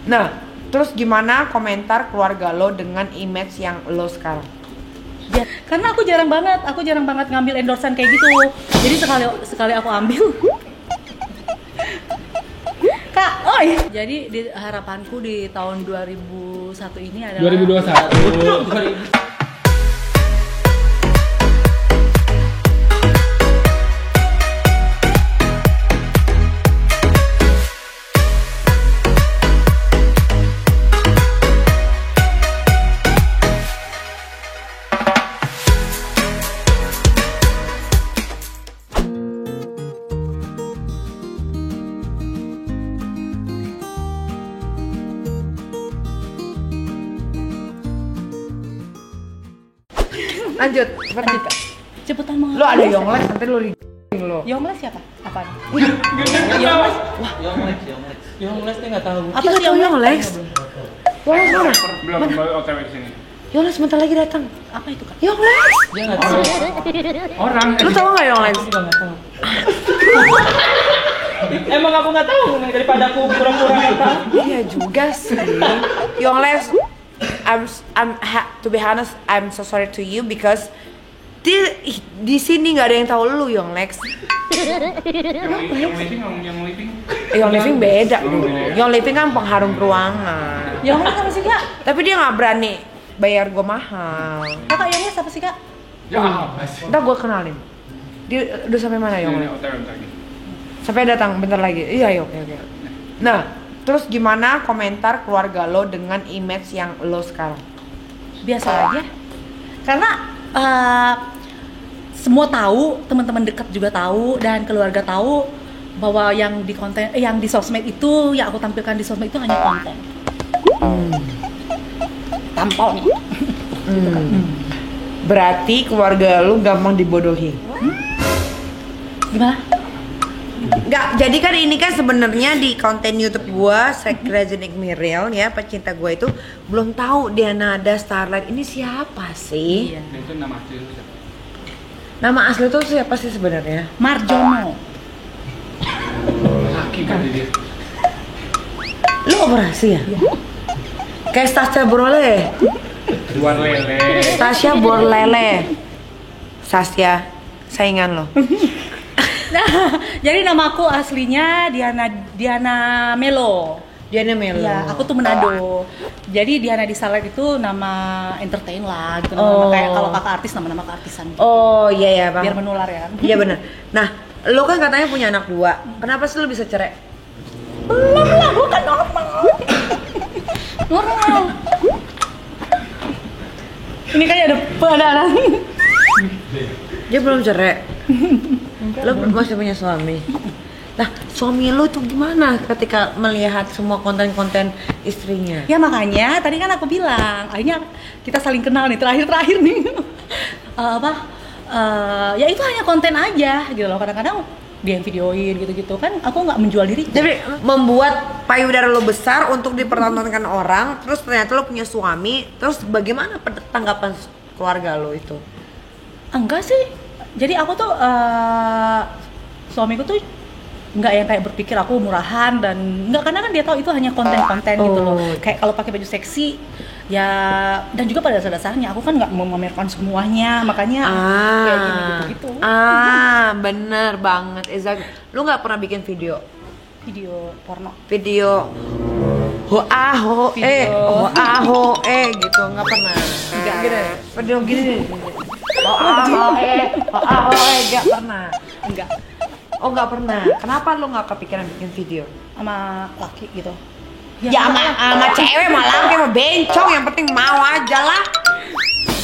Nah, terus gimana komentar keluarga lo dengan image yang lo sekarang? Ya, karena aku jarang banget ngambil endorsean kayak gitu. Jadi sekali aku ambil Kak, oi. Jadi harapanku di tahun 2001 ini adalah 2021. Lanjut, seperti cepetan mau. lo ada Yonglex nanti lo lo. Yonglex siapa? Apaan? Yonglex. Yonglex dia nggak tahu. Apa sih Yonglex? Yonglex mana? Belum OTW di sini. Yonglex sebentar lagi datang. Apa itu Kak? Yonglex. Dia nggak tahu. Orang. Lo tau nggak Yonglex? Aku juga nggak tahu. Emang aku nggak tahu daripada aku kurang-kurang tahu. Iya juga sih. Yonglex, to be honest, I'm so sorry to you because di sini nggak ada yang tahu lu Yonglex. Yang living beda dulu. Yang living kan pengharum ruangan. Yonglex apa sih Kak? Tapi dia nggak berani bayar gue mahal. Kakak Yonglex apa sih Kak? Ya apa sih? Ntar gue kenalin. Dia udah sampai mana Yonglex? OTW lagi. Sampai datang bentar lagi. Iya, oke. Nah, terus gimana komentar keluarga lo dengan image yang lo sekarang? Biasa aja. Karena semua tahu, teman-teman dekat juga tahu dan keluarga tahu bahwa yang di sosmed itu, yang aku tampilkan di sosmed itu hanya konten. Tampol nih. Berarti keluarga lo gampang dibodohi. Gimana? Enggak, jadi kan ini kan sebenarnya di konten YouTube gua, Rezenik Mirel ya, pecinta gua itu belum tahu Dianada Starlight ini siapa sih? Iya. Itu nama asli lu siapa? Nama asli tuh siapa sih sebenarnya? Marjono. Laki kan dia. Lu operasi ya? Iya. Kayak Stasya Borlele. Luar lele. Stasya Borlele. Sasya, saingan lo. Nah, jadi namaku aslinya Diana Melo. Diana Melo. Iya, aku tuh Manado. Jadi Diana di Starlight itu nama entertain lah gitu. Oh. Nama kayak kalau kakak artis nama keartisan gitu. Oh iya Bang. Biar menular ya. Iya benar. Nah, lo kan katanya punya anak 2. Kenapa sih lo bisa cerai? Belum lah, bukan normal. Normal. Ini kayak ada anak. Dia belum cerai. Lo masih punya suami. Nah, suami lo tuh gimana ketika melihat semua konten-konten istrinya? Ya makanya tadi kan aku bilang, akhirnya kita saling kenal nih terakhir nih. Ya itu hanya konten aja gitu loh. Kadang-kadang dia yang videoin gitu-gitu kan. Aku nggak menjual diri. Jadi membuat payudara lo besar untuk dipertontonkan orang, terus ternyata lo punya suami, terus bagaimana tanggapan keluarga lo itu? Enggak sih. Jadi aku tuh suamiku tuh nggak yang kayak berpikir aku murahan dan nggak, karena kan dia tahu itu hanya konten-konten gitu loh. Kayak kalau pakai baju seksi ya, dan juga pada dasarnya aku kan nggak mau memamerkan semuanya, makanya kayak gini gitu-gitu. Bener banget. Lu nggak pernah bikin video Porno. video ho gitu, nggak pernah. Nggak gini, video gini. Nggak pernah. Enggak. Oh nggak pernah. Kenapa lu nggak kepikiran bikin video? Sama laki gitu. Ya sama cewek malah kayak mau bencong, yang penting mau aja lah.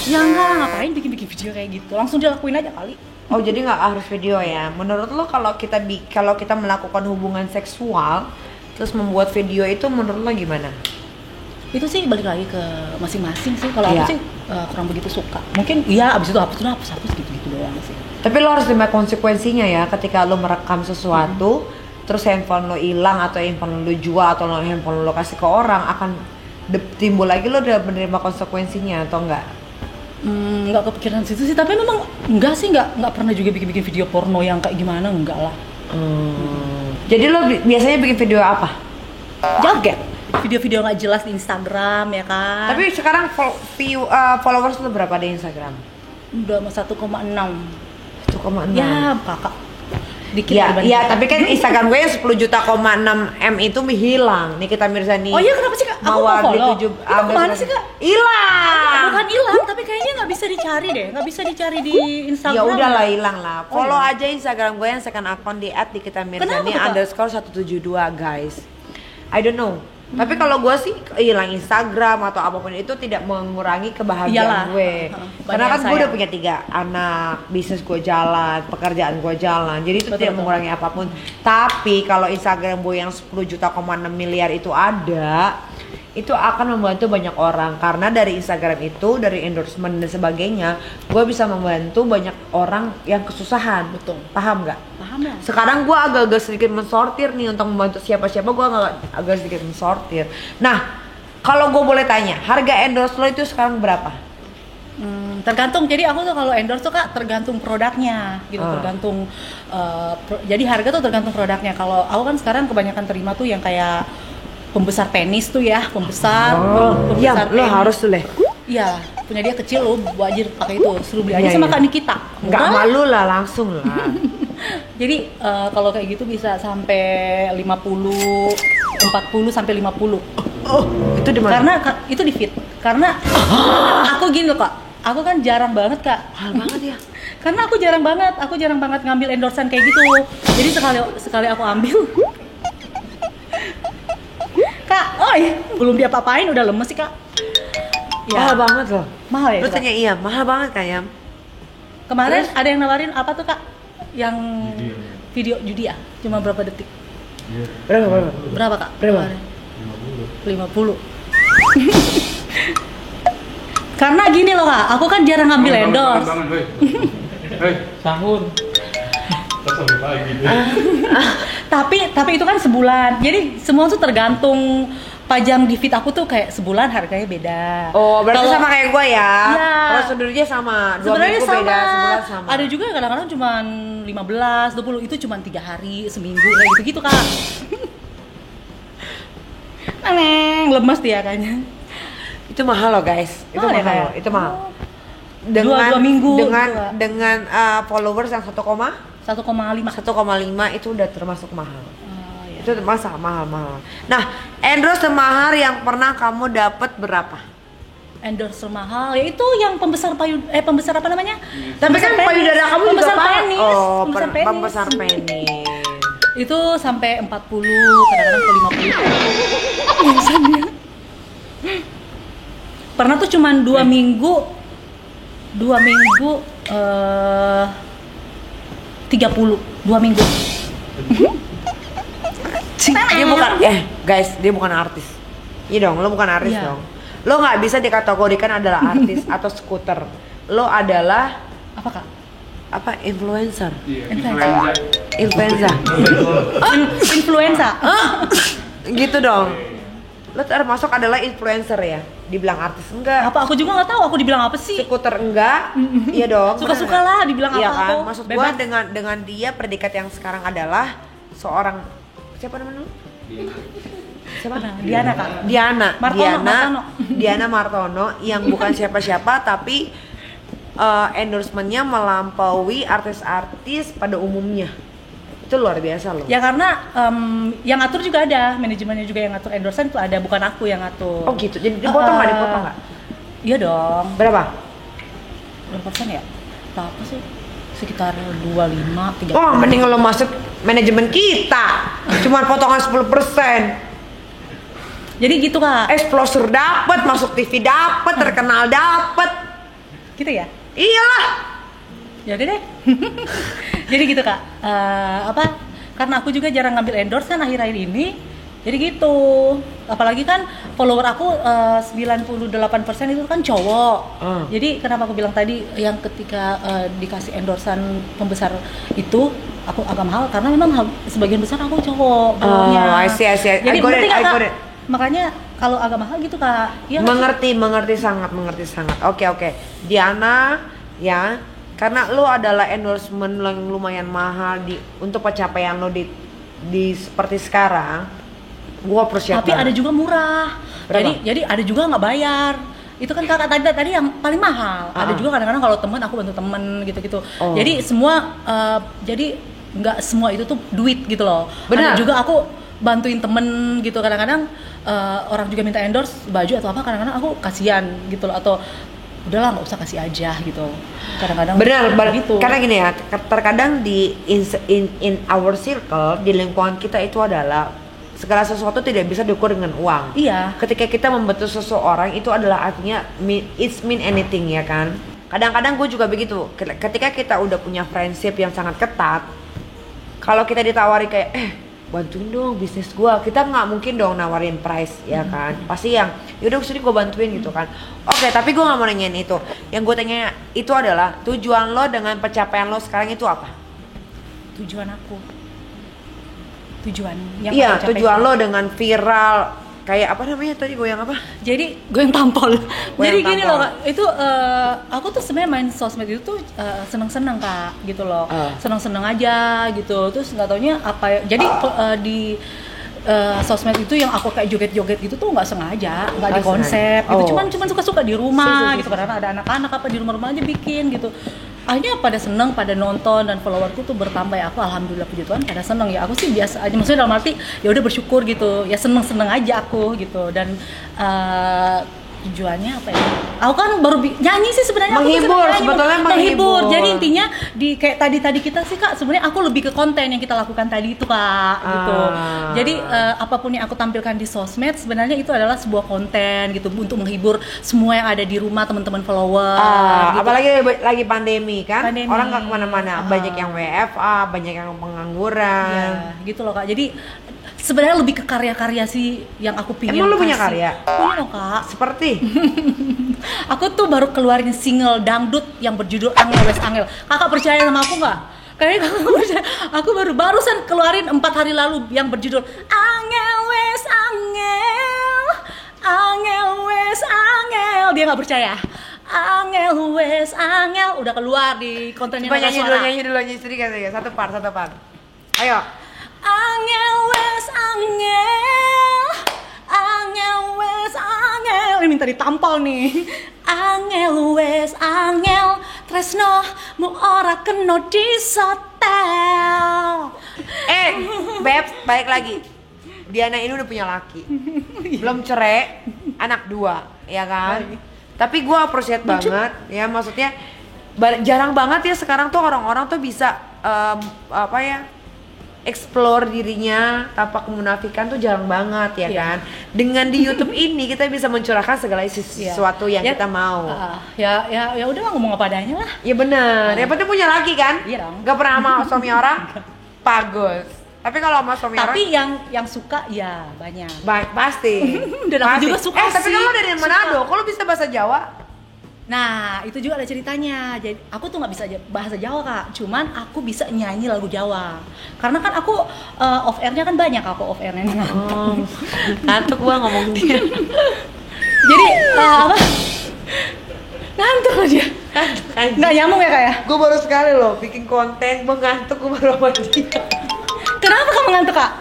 Ya enggak lah, ngapain bikin video kayak gitu, langsung dilakuin aja kali. Oh jadi nggak harus video ya? Menurut lo kalau kita melakukan hubungan seksual terus membuat video itu menurut lo gimana? Itu sih balik lagi ke masing-masing sih. Kalau Iya. aku sih kurang begitu suka. Mungkin iya abis itu hapus gitu doang sih. Tapi lo harus terima konsekuensinya ya ketika lo merekam sesuatu, terus handphone lo hilang atau handphone lo jual atau handphone lo kasih ke orang, akan timbul lagi lo udah menerima konsekuensinya atau enggak? Nggak kepikiran situ sih, tapi memang nggak pernah juga bikin video porno yang kayak gimana, enggak lah. Jadi lo biasanya bikin video apa? Joget. video-video nggak jelas di Instagram ya kan. Tapi sekarang followers lu berapa di Instagram? udah 1,6. 1,6. Ya kakak dikit Ya, dibanding iya, kita. tapi kan Instagram gue yang 10 juta, 6 M itu hilang. Nikita Mirzani. Oh iya, kenapa sih kak? Aku mau Mawar di follow. 7 Itu kemana sih kak? Hilang. Bukan hilang, tapi kayaknya nggak bisa dicari deh, nggak bisa dicari di Instagram. Ya udahlah, hilang lah. Oh, Follow iya. aja Instagram gue yang second account di @nikitamirzani Kenapa, Kak? _172 guys. I don't know. Tapi kalau gue sih hilang Instagram atau apapun itu tidak mengurangi kebahagiaan Iyalah. gue. Banyak Karena kan yang gue udah sayang. punya 3 anak, bisnis gue jalan, pekerjaan gue jalan. Jadi itu Betul, tidak betul. mengurangi apapun. Tapi kalau Instagram gue yang 10 juta, 6 miliar itu ada, itu akan membantu banyak orang. Karena dari Instagram itu, dari endorsement dan sebagainya, gue bisa membantu banyak orang yang kesusahan. Betul. Paham nggak? Paham ya? Sekarang gue agak-agak sedikit mensortir nih untuk membantu siapa-siapa, gue agak sedikit mensortir. Nah, kalau gue boleh tanya, harga endorse lo itu sekarang berapa? Tergantung. Jadi aku tuh kalau endorse tuh kak tergantung produknya gitu, tergantung. Jadi harga tuh tergantung produknya. Kalau aku kan sekarang kebanyakan terima tuh yang kayak pembesar penis tuh ya, pembesar Iya, lo penis. harus tuh deh. Iya, punya dia kecil lo wajib pakai itu. Suruh beli aja Iya, sama iya. Kak Nikita. Nggak Murah. malu lah, langsung lah. Jadi kalau kayak gitu bisa sampai 50, 40 sampai 50. Oh, itu di mana? Karena itu di fit. Karena aku gini loh kak, aku kan jarang banget kak. Mahal banget ya. Karena aku jarang banget ngambil endorsean kayak gitu. Jadi sekali aku ambil, kak, belum dia papain udah lemes sih kak. Mahal banget loh. Mahal ya. Lu itu, Kak? tanya iya, mahal banget kan ya? Kemarin Terus? ada yang nawarin apa tuh kak? Yang video judi ya? Cuma berapa detik? Berapa? Berapa kak? Berapa? Kemarin? 50. Karena gini loh kak, aku kan jarang ngambil endorse. Hei, sahur. Tapi itu kan sebulan. Jadi semua tuh tergantung pajang di feed aku tuh kayak sebulan harganya beda. Oh, berarti Kalau- sama kayak gue ya? Iya. Prosedurnya sama, 2 Sebenarnya minggu sama. beda, sebulan sama. Ada juga yang kadang-kadang cuma 15, 20, itu cuma 3 hari, seminggu kayak gitu-gitu kak. Aneh, lemes dia kayaknya. Itu mahal loh guys, itu Mahal ya, mahal Kak? loh, itu mahal. Oh. Dua minggu dengan gitu, Kak. dengan followers yang 1,5 1,5. itu udah termasuk mahal. Oh, ya. Itu masa mahal. Nah, endorse termahal yang pernah kamu dapat berapa? Endorse mahal, yaitu yang pembesar pembesar apa namanya? Tapi kan Pembesar payudara kamu juga pembesar pak. penis. Oh, Pembesar penis. pembesar penis. Itu sampai 40, kadang-kadang ke 50. Biasanya. Pernah tuh cuman 2 minggu 30, 2 minggu. Dia bukan guys, dia bukan artis. Iya dong, lo bukan artis Iya. dong. Lo nggak bisa dikategorikan adalah artis atau skuter. Lo adalah Apa kak? apa? Influencer. Influenza. Influenza. Gitu dong. Lo termasuk adalah influencer ya? Dibilang artis enggak? Apa aku juga nggak tahu aku dibilang apa sih? Skuter enggak? Iya dong. Suka-suka bener nggak? lah dibilang iya apa kan? aku. Maksud Bebas. gua dengan dia predikat yang sekarang adalah seorang siapa namanya? Siapa? Nah, Diana kak. Diana Martono yang bukan siapa-siapa tapi endorsementnya melampaui artis-artis pada umumnya. Itu luar biasa loh. Ya karena yang ngatur juga ada, manajemennya juga yang ngatur endorsean itu ada, bukan aku yang ngatur. Oh gitu. Jadi dipotong nggak? Iya dong. Berapa? Berapa persen ya? Berapa sih? Sekitar 25, 30. Oh, mending lo masuk manajemen kita. Cuma potongan 10%. Jadi gitu kak. Exposure dapat, masuk TV dapat, terkenal dapat. Gitu ya? Iyalah. Ya udah deh. Jadi gitu kak. Karena aku juga jarang ngambil endorse kan akhir-akhir ini. Jadi gitu. Apalagi kan follower aku 98% itu kan cowok. Jadi kenapa aku bilang tadi yang ketika dikasih endorsean pembesar itu aku agak mahal karena memang sebagian besar aku cowok. I see. Jadi I got ngerti it, nggak, I Kak? got it. Makanya kalau agak mahal gitu kak. Iya nggak sih? Mengerti sangat. Oke. Diana, ya, karena lo adalah endorsement yang lumayan mahal untuk pencapaian lo di seperti sekarang. Gua appreciate Tapi banget. ada juga murah. Berapa? Jadi ada juga nggak bayar. Itu kan kakak tadi yang paling mahal. Ada juga kadang-kadang kalau temen aku bantu temen gitu-gitu. Oh. Jadi semua jadi nggak semua itu tuh duit gitu loh. Benar. Ada juga aku bantuin temen gitu, kadang-kadang orang juga minta endorse baju atau apa, kadang-kadang aku kasihan gitu loh, atau udahlah nggak usah kasih aja gitu. Kadang-kadang Benar, gitu. karena gini ya, terkadang di in our circle, di lingkungan kita itu adalah segala sesuatu tidak bisa diukur dengan uang. Iya. Ketika kita membantu seseorang itu adalah artinya it's mean anything ya kan. Kadang-kadang gue juga begitu. Ketika kita udah punya friendship yang sangat ketat, kalau kita ditawari kayak bantuin dong bisnis gue, kita nggak mungkin dong nawarin price ya kan. Pasti yang yaudah sini gue bantuin gitu kan. Oke, tapi gue nggak mau nanyain itu. Yang gue tanya itu adalah tujuan lo dengan pencapaian lo sekarang itu apa? Tujuan aku. Tujuan yang Iya, aku capai. tujuan lo dengan viral kayak apa namanya tadi, goyang apa? Jadi gue yang tampol. Jadi gini tampol. loh Kak, itu aku tuh sebenarnya main sosmed itu tuh seneng-seneng Kak, gitu loh. Seneng-seneng aja gitu. Terus nggak taunya apa ya. Jadi di sosmed itu yang aku kayak joget-joget gitu tuh nggak sengaja, nggak di konsep gitu. Cuman suka-suka di rumah gitu, karena ada anak-anak apa di rumah-rumah aja bikin gitu. Akhirnya pada seneng, pada nonton, dan followerku tuh bertambah ya. Aku alhamdulillah puji Tuhan pada seneng ya. Aku sih biasa aja, maksudnya dalam arti ya udah bersyukur gitu, ya seneng aja aku gitu. Dan tujuannya apa ya? Aku kan baru nyanyi sih sebenarnya. Menghibur, sebetulnya menghibur. Jadi intinya di kayak tadi kita sih Kak, sebenarnya aku lebih ke konten yang kita lakukan tadi itu Kak, gitu. Jadi apapun yang aku tampilkan di sosmed sebenarnya itu adalah sebuah konten gitu untuk menghibur semua yang ada di rumah, teman-teman follower. Gitu. Apalagi lagi pandemi kan, Pandemi. orang nggak kemana-mana, banyak yang WFA, banyak yang pengangguran. Ya, gitu loh Kak. Jadi sebenarnya lebih ke karya-karya sih yang aku pingin. Emang lu punya kasih. karya? Punya loh Kak. Seperti Aku tuh baru keluarin single dangdut yang berjudul Angel Wes Angel. Kakak percaya sama aku nggak? Kayaknya kakak nggak percaya. Aku barusan keluarin 4 hari lalu yang berjudul Angel Wes Angel, Angel Wes Angel. Dia nggak percaya. Angel Wes Angel udah keluar di kontennya coba Nada Suara. nyanyi dulu sedikit aja, satu part. Ayo. Angel Wes Angel, Angel Wes Angel. Ini minta ditampal nih. Angel Wes Angel, tresno mu ora kena disetel. Bebs, balik lagi. Diana ini udah punya laki, belum cerai, anak 2, ya kan? Tapi gue appreciate banget, ya maksudnya jarang banget ya sekarang tuh orang-orang tuh bisa explore dirinya tanpa kemunafikan tuh jarang banget ya kan. Dengan di YouTube ini kita bisa mencurahkan segala sesuatu yang kita mau. Ya udah lah, ngomong apa adanya lah. Ya benar. Yang penting punya laki kan? Iya dong. Gak pernah sama suami orang? Bagus. Tapi kalau sama suami orang? Tapi yang suka ya banyak. Baik, pasti. Dan aku juga suka tapi sih. kamu dari Manado, kok lu bisa bahasa Jawa? Nah, itu juga ada ceritanya. Jadi aku tuh nggak bisa bahasa Jawa Kak, cuman aku bisa nyanyi lagu Jawa. Karena kan aku off airnya kan banyak, aku off airnya ngantuk. Ngantuk gua ngomong dia. Jadi apa? Ngantuk aja. Nggak nyambung ya Kak ya? Gue baru sekali loh bikin konten, gue ngantuk, gue baru sama dia. Kenapa kamu ngantuk Kak?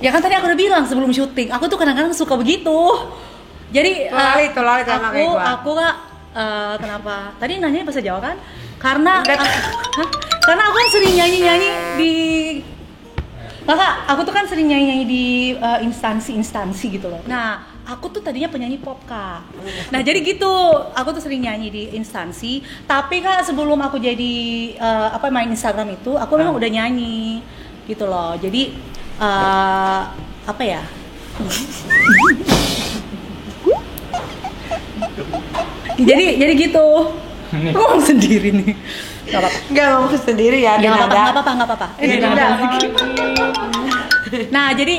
Ya kan tadi aku udah bilang sebelum syuting, aku tuh kadang-kadang suka begitu. Jadi Lali sama kayak gua. aku Kak, kenapa? Tadi nanya bahasa Jawa kan? Karena karena aku kan sering nyanyi di Kakak, aku tuh kan sering nyanyi di instansi gitu loh. Nah, aku tuh tadinya penyanyi pop Kak. Nah, jadi gitu, aku tuh sering nyanyi di instansi. Tapi Kak, sebelum aku jadi main Instagram itu, aku memang udah nyanyi gitu loh. Jadi apa ya? jadi gitu. Aku ngomong sendiri nih. Gak apa-apa. Enggak ngomong sendiri ya, Ya ada nggak apa-apa. Nah, jadi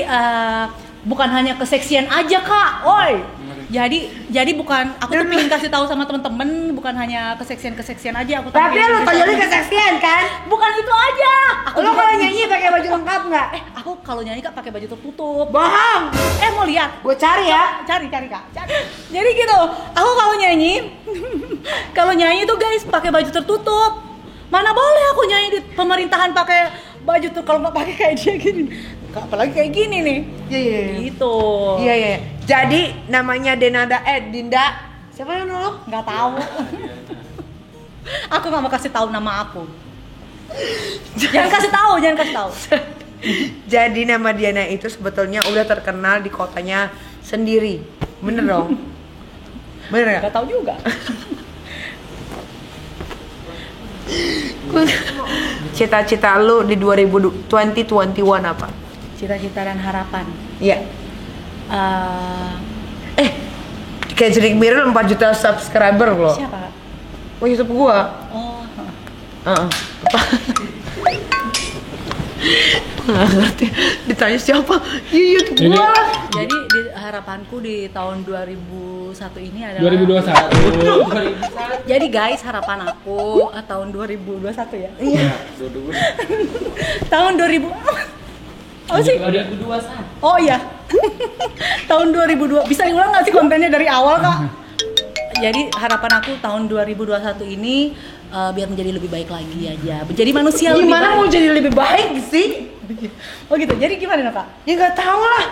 bukan hanya keseksian aja Kak, oi. Jadi bukan, aku tuh pengen kasih tahu sama temen-temen, bukan hanya keseksian aja aku. Tapi lu tonjolin keseksian kan? Bukan itu aja. Lu kalau nyanyi pakai baju lengkap nggak? Aku kalau nyanyi Kak pakai baju tertutup. Bohong. Mau lihat? Gue cari ya. Cari Kak. Jadi gitu. Aku kalau nyanyi tuh guys pakai baju tertutup. Mana boleh aku nyanyi di pemerintahan pakai baju tuh, kalau nggak pakai kayak dia gini. apalagi kayak gini nih. Iya. Gitu. Iya. Jadi namanya Dinda. Siapa yang dulu? Nggak tahu. Aku nggak mau kasih tahu nama aku. Jangan kasih tahu. Jadi nama Diana itu sebetulnya udah terkenal di kotanya sendiri. Bener dong? Bener nggak? Nggak tahu juga. Cita-cita lu di 2021 apa? Cita-cita dan harapan. Iya. Eh, Kayak Jenik Mirror 4 juta subscriber loh. siapa? Oh, YouTube gua. Oh, Nggak ngerti. Ditanya siapa? YouTube gua lah. jadi harapanku di tahun 2001 ini adalah 2021. Jadi guys, harapan aku tahun 2021 ya. Iya. Tahun 2000 apa sih? 2021. Oh iya. Tahun 2002. Bisa diulang nggak sih kontennya dari awal, Kak? Jadi harapan aku tahun 2021 ini biar menjadi lebih baik lagi aja. Menjadi manusia lebih Gimana mau baik. jadi lebih baik sih? Oh gitu. Jadi gimana, Kak? Ya nggak tahu lah.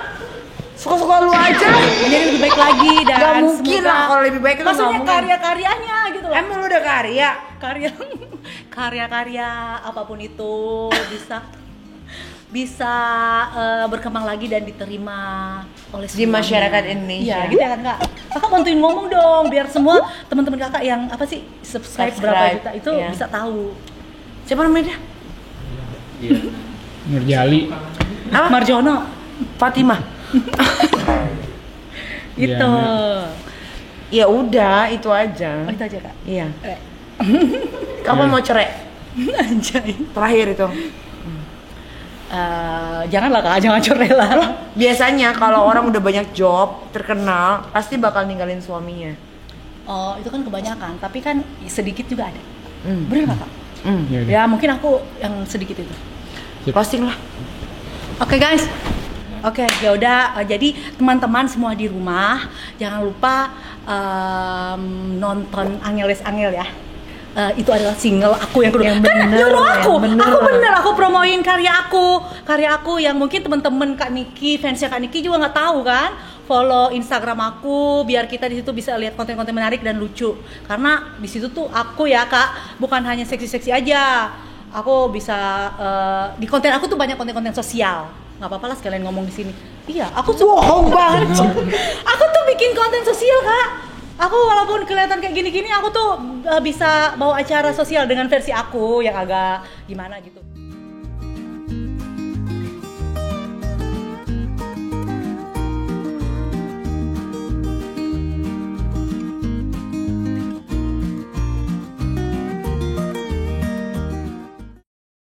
Suka-suka lu aja. Menjadi lebih baik lagi dan Gak mungkin semoga- lah kalau lebih baik itu nggak Maksudnya mungkin. karya-karyanya gitu loh. Emang lu udah karya? Karya-karya apapun itu bisa berkembang lagi dan diterima oleh Di semuanya. masyarakat Indonesia. Iya, gitu ya kan, Kak. Kakak bantuin ngomong dong biar semua teman-teman Kakak yang apa sih subscribe berapa juta itu iya. bisa tahu. Siapa namanya? Nurjali. Apa? Marjono Fatimah. gitu. Ya udah, itu aja. Oh, itu aja, Kak. Iya. Eh. Kamu mau cerai? Anjay. Terakhir itu. Janganlah, Kak, jangan cerai lah. Biasanya kalau orang udah banyak job, terkenal, pasti bakal ninggalin suaminya. Oh, itu kan kebanyakan, tapi kan sedikit juga ada. Hmm. Bener nggak, Kak? Ya udah. Ya mungkin aku yang sedikit itu. Posting lah. Oke guys, oke ya udah. Jadi teman-teman semua di rumah jangan lupa nonton Angeles Angel ya. Itu adalah single aku yang kedua. Yang Kan bener, nyuruh aku, yang bener. aku promoin karya aku yang mungkin teman-teman Kak Niki, fansnya Kak Niki juga nggak tahu kan. Follow Instagram aku biar kita di situ bisa lihat konten-konten menarik dan lucu. Karena di situ tuh aku ya Kak, bukan hanya seksi-seksi aja. Aku bisa di konten aku tuh banyak konten-konten sosial. Nggak apa-apa lah sekalian ngomong di sini. Iya, aku tuh bohong banget. Aku tuh bikin konten sosial, Kak. Aku walaupun kelihatan kayak gini-gini, aku tuh bisa bawa acara sosial dengan versi aku yang agak gimana gitu.